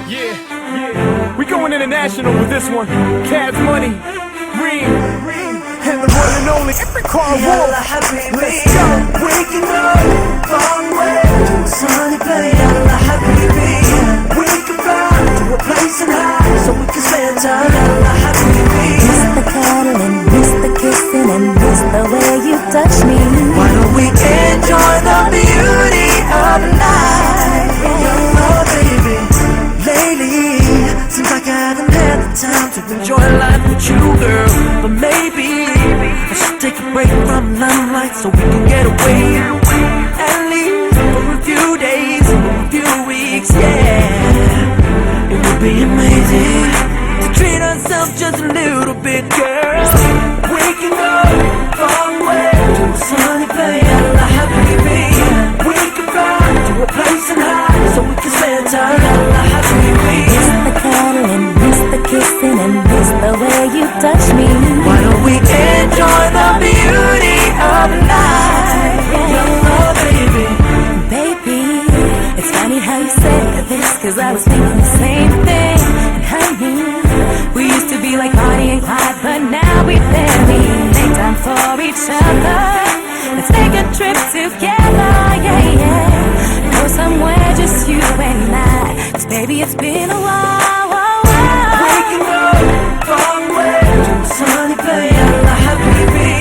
Yeah. We going international with this one. Cash Money, Reem, and the one and only Carl Wolf. Let's go. Waking up, long way to a sunny place. Yalla habibi, we can fly to a place and high, so we can spend time. Yalla habibi, miss the cuddling, miss the kissing, and miss the way you touch me. why don't we enjoy the beauty of life? Oh baby, lately seems like I haven't had the time to enjoy life with you, girl. But maybe I should take a break from limelight so we can get away, at least for a few days, a few weeks, yeah. It would be amazing to treat ourselves just a little bit, girl. Waking up, long way to a sunny place. Yalla habibi, we can fly to a place and high, so we can spend time. Yalla habibi, Miss the cuddling, miss the kissing, and miss the way you touch me. why don't we enjoy the beauty of life? Oh baby, Baby, it's funny how you say this, cause I was thinking the same thing. And honey, we used to be like Bonnie and Clyde, but now we barely make time for each other. Let's take a trip together, yeah, yeah. Go somewhere just you and I, cause baby it's been a while. waking up, long way to a sunny place. Yalla habibi,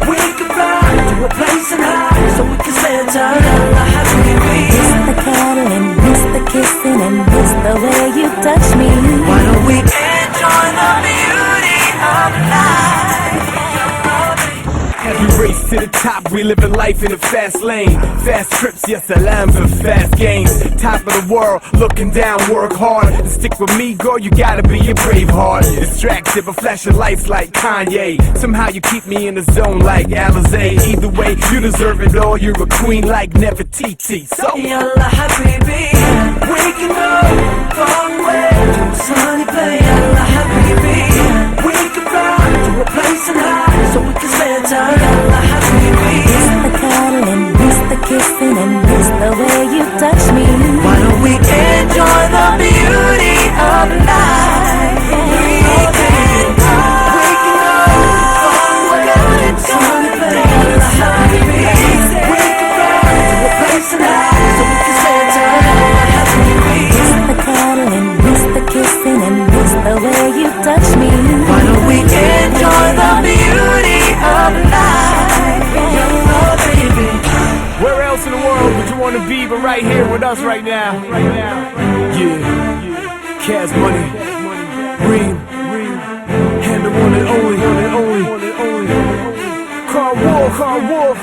we can fly to a place and high, so we can spend time. Yalla habibi, Miss the cuddling, miss the kissing, and miss the way you touch me. why don't we enjoy the beauty of life? As we race to the top, we living life in a fast lane. Fast trips, yes, alarms for fast games. Top of the world, looking down, work hard. And stick with me, girl, you gotta be a brave heart. Distracted, but flashing lights like Kanye. Somehow you keep me in the zone like Alizé. Either way, you deserve it all. You're a queen like Nefertiti. So, Yalla habibi, waking up, long way to a sunny place. Yalla habibi, we can fly to a place and high, so we can spend time. Yalla habibi, Miss the cuddling, miss the kissing, and miss the way you touch me. why don't we enjoy the beauty of life? Oh baby, waking up, long way to a sunny place. Yalla habibi, we can fly to a place and high, so we can spend time. Yalla habibi, Miss the cuddling, miss the kissing, and miss the way you touch me. why don't we enjoy the beauty of life? Oh baby, where else in the world would you wanna be but right here with us right now? Yeah. Cash Money, Reem, and the one and only Carl Wolf.